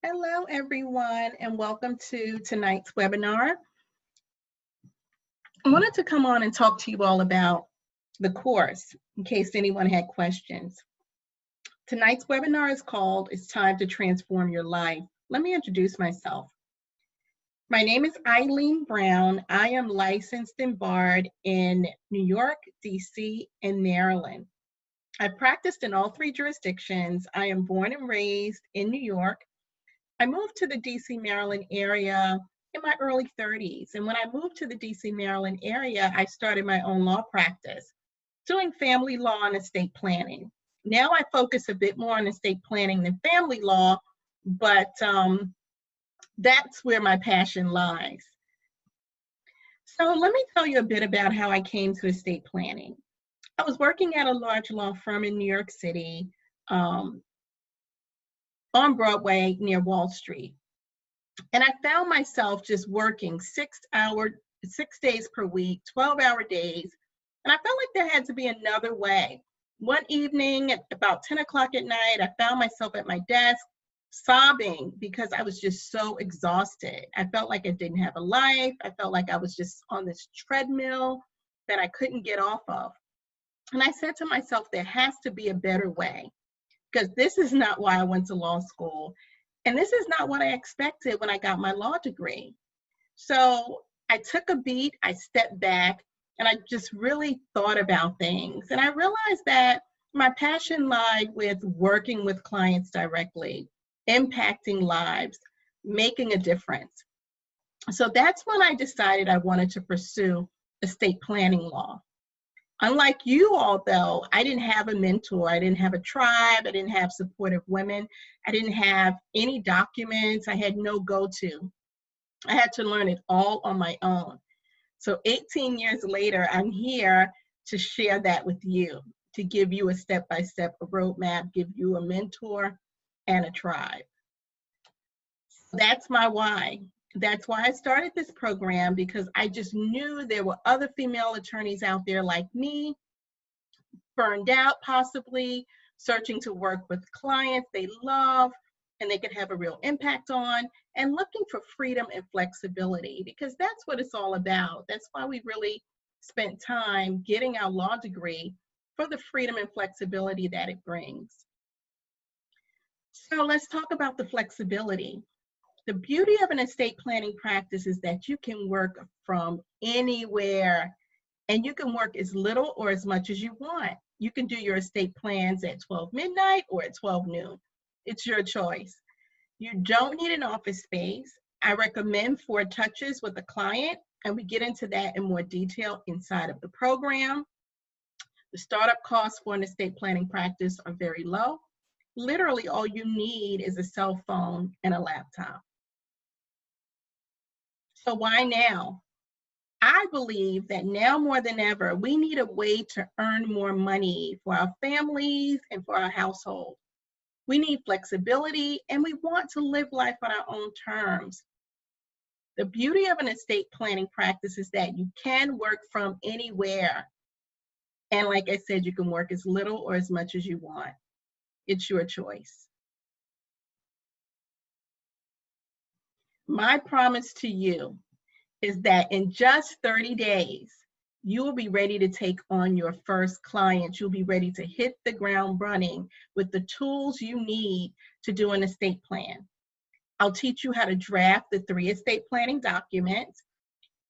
Hello, everyone, and welcome to tonight's webinar. I wanted to come on and talk to you all about the course, in case anyone had questions. Tonight's webinar is called "It's Time to Transform Your Life." Let me introduce myself. My name is Eileen Brown. I am licensed and barred in New York, DC, and Maryland. I've practiced in all three jurisdictions. I am born and raised in New York. I moved to the DC, Maryland area in my early 30s. And when I moved to the DC, Maryland area, I started my own law practice, doing family law and estate planning. Now I focus a bit more on estate planning than family law, but that's where my passion lies. So let me tell you a bit about how I came to estate planning. I was working at a large law firm in New York City, on Broadway near Wall Street. And I found myself just working 6 days per week, 12-hour days. And I felt like there had to be another way. One evening at about 10 o'clock at night, I found myself at my desk sobbing because I was just so exhausted. I felt like I didn't have a life. I felt like I was just on this treadmill that I couldn't get off of. And I said to myself, there has to be a better way, because this is not why I went to law school. And this is not what I expected when I got my law degree. So I took a beat, I stepped back, and I just really thought about things. And I realized that my passion lied with working with clients directly, impacting lives, making a difference. So that's when I decided I wanted to pursue estate planning law. Unlike you all, though, I didn't have a mentor. I didn't have a tribe. I didn't have supportive women. I didn't have any documents. I had no go-to. I had to learn it all on my own. So 18 years later, I'm here to share that with you, to give you a step-by-step roadmap, give you a mentor and a tribe. That's my why. That's why I started this program, because I just knew there were other female attorneys out there like me, burned out possibly, searching to work with clients they love and they could have a real impact on, and looking for freedom and flexibility, because that's what it's all about. That's why we really spent time getting our law degree, for the freedom and flexibility that it brings. So let's talk about the flexibility. The beauty of an estate planning practice is that you can work from anywhere, and you can work as little or as much as you want. You can do your estate plans at 12 midnight or at 12 noon. It's your choice. You don't need an office space. I recommend 4 touches with a client, and we get into that in more detail inside of the program. The startup costs for an estate planning practice are very low. Literally, all you need is a cell phone and a laptop. So why now? I believe that now more than ever, we need a way to earn more money for our families and for our household. We need flexibility, and we want to live life on our own terms. The beauty of an estate planning practice is that you can work from anywhere. And like I said, you can work as little or as much as you want. It's your choice. My promise to you is that in just 30 days, you will be ready to take on your first client. You'll be ready to hit the ground running with the tools you need to do an estate plan. I'll teach you how to draft the 3 estate planning documents: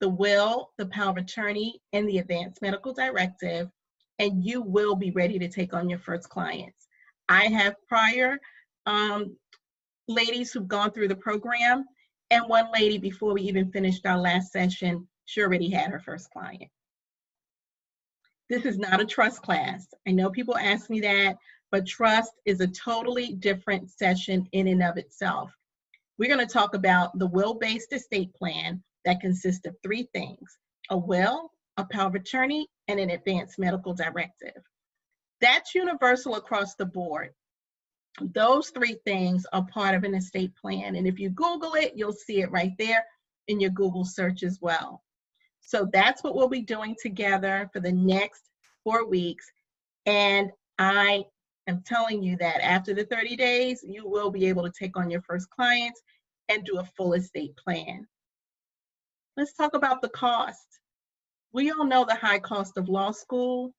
the will, the power of attorney, and the advanced medical directive, and you will be ready to take on your first clients. I have prior ladies who've gone through the program, and one lady, before we even finished our last session, she already had her first client. This is not a trust class. I know people ask me that, but trust is a totally different session in and of itself. We're going to talk about the will-based estate plan that consists of 3 things: a will, a power of attorney, and an advanced medical directive. That's universal across the board. Those 3 things are part of an estate plan. And if you Google it, you'll see it right there in your Google search as well. So that's what we'll be doing together for the next 4 weeks. And I am telling you that after the 30 days, you will be able to take on your first clients and do a full estate plan. Let's talk about the cost. We all know the high cost of law school,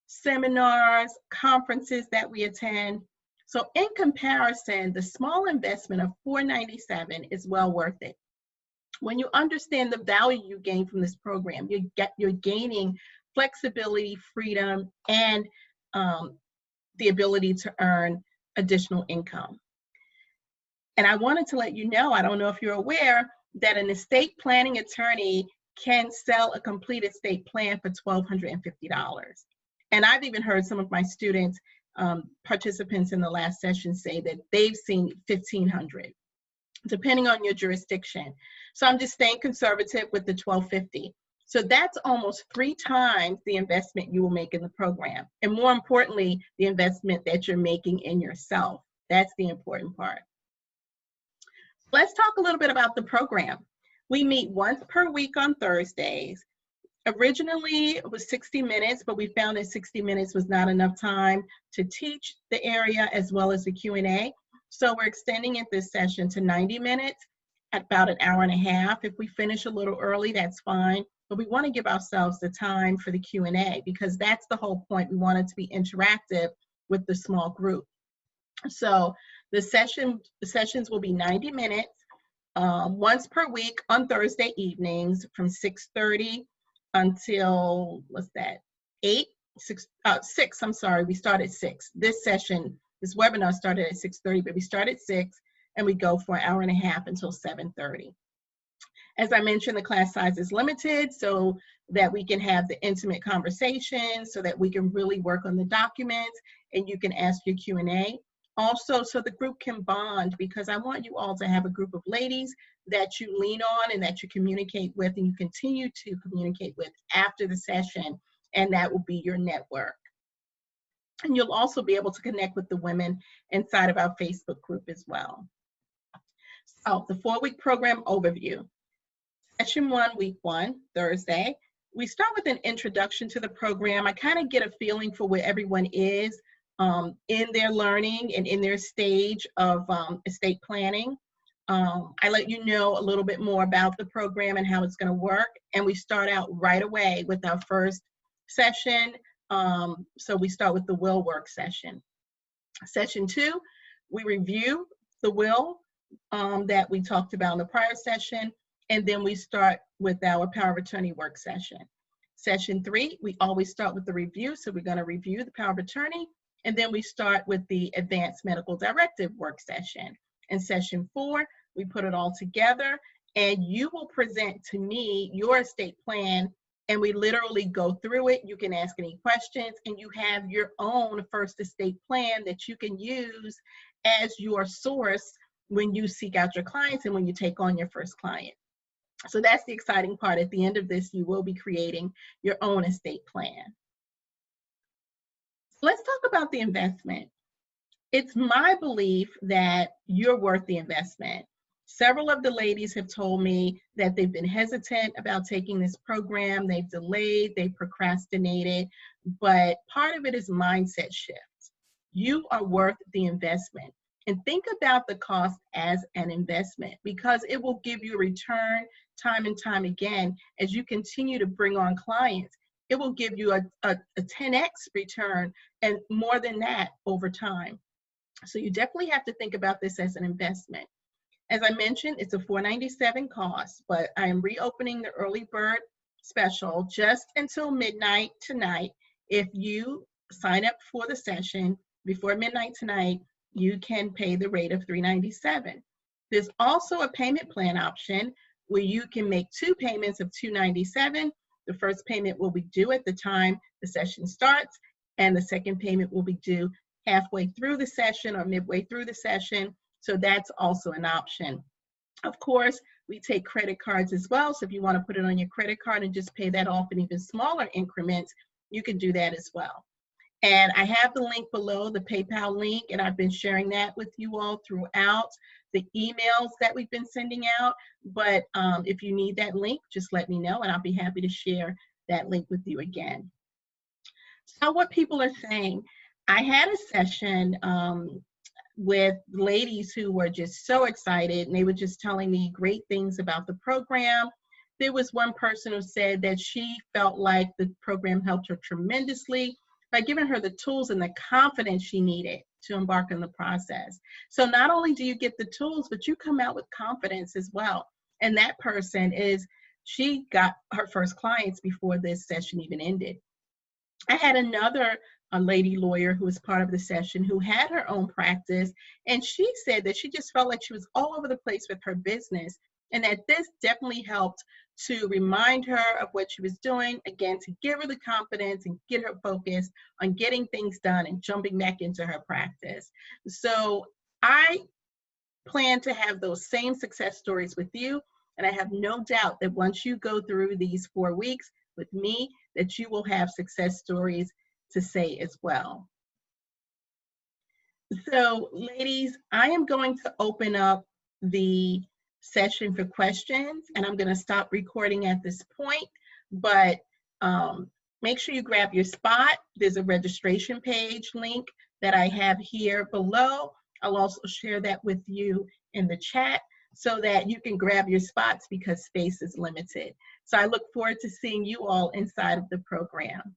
seminars, conferences that we attend. So in comparison, the small investment of $497 is well worth it. When you understand the value you gain from this program, you're gaining flexibility, freedom, and the ability to earn additional income. And I wanted to let you know, I don't know if you're aware, that an estate planning attorney can sell a complete estate plan for $1,250. And I've even heard some of my students, participants in the last session, say that they've seen $1,500, depending on your jurisdiction. So I'm just staying conservative with the $1,250. So that's almost 3 times the investment you will make in the program. And more importantly, the investment that you're making in yourself. That's the important part. Let's talk a little bit about the program. We meet once per week on Thursdays. Originally, it was 60 minutes, but we found that 60 minutes was not enough time to teach the area as well as the Q&A. So we're extending it this session to 90 minutes at about an hour and a half. If we finish a little early, that's fine. But we want to give ourselves the time for the Q&A because that's the whole point. We want it to be interactive with the small group. So the sessions will be 90 minutes, once per week on Thursday evenings from 6:30 until, what's that, 6, I'm sorry, we start at 6. This webinar started at 6:30, but we start at 6 and we go for an hour and a half until 7:30. As I mentioned, the class size is limited so that we can have the intimate conversation, so that we can really work on the documents and you can ask your Q&A. Also, so the group can bond, because I want you all to have a group of ladies that you lean on and that you communicate with and you continue to communicate with after the session, and that will be your network. And you'll also be able to connect with the women inside of our Facebook group as well. So the 4-week program overview. Session 1, week 1, Thursday. We start with an introduction to the program. I kind of get a feeling for where everyone is in their learning and in their stage of estate planning. I let you know a little bit more about the program and how it's going to work. And we start out right away with our first session. So we start with the will work session. Session 2, we review the will that we talked about in the prior session. And then we start with our power of attorney work session. Session 3, we always start with the review. So we're going to review the power of attorney. And then we start with the advanced medical directive work session. In session 4, we put it all together and you will present to me your estate plan, and we literally go through it. You can ask any questions and you have your own first estate plan that you can use as your source when you seek out your clients and when you take on your first client. So that's the exciting part. At the end of this, you will be creating your own estate plan. Let's talk about the investment. It's my belief that you're worth the investment. Several of the ladies have told me that they've been hesitant about taking this program. They've delayed, they've procrastinated, but part of it is mindset shift. You are worth the investment. And think about the cost as an investment, because it will give you a return time and time again as you continue to bring on clients. It will give you a 10x return and more than that over time. So you definitely have to think about this as an investment. As I mentioned, it's a $497 cost, but I am reopening the early bird special just until midnight tonight. If you sign up for the session before midnight tonight, you can pay the rate of $397. There's also a payment plan option where you can make 2 payments of $297. The first payment will be due at the time the session starts, and the second payment will be due halfway through the session or midway through the session. So that's also an option. Of course, we take credit cards as well. So if you want to put it on your credit card and just pay that off in even smaller increments, you can do that as well. And I have the link below, the PayPal link, and I've been sharing that with you all throughout the emails that we've been sending out. But if you need that link, just let me know and I'll be happy to share that link with you again. So what people are saying, I had a session with ladies who were just so excited, and they were just telling me great things about the program. There was one person who said that she felt like the program helped her tremendously by giving her the tools and the confidence she needed to embark on the process. So not only do you get the tools, but you come out with confidence as well. And that person she got her first clients before this session even ended. I had another a lady lawyer who was part of the session who had her own practice, and she said that she just felt like she was all over the place with her business, and that this definitely helped to remind her of what she was doing, again, to give her the confidence and get her focused on getting things done and jumping back into her practice. So I plan to have those same success stories with you. And I have no doubt that once you go through these 4 weeks with me, that you will have success stories to say as well. So ladies, I am going to open up the session for questions, and I'm going to stop recording at this point, but make sure you grab your spot. There's a registration page link that I have here below. I'll also share that with you in the chat so that you can grab your spots because space is limited. So I look forward to seeing you all inside of the program.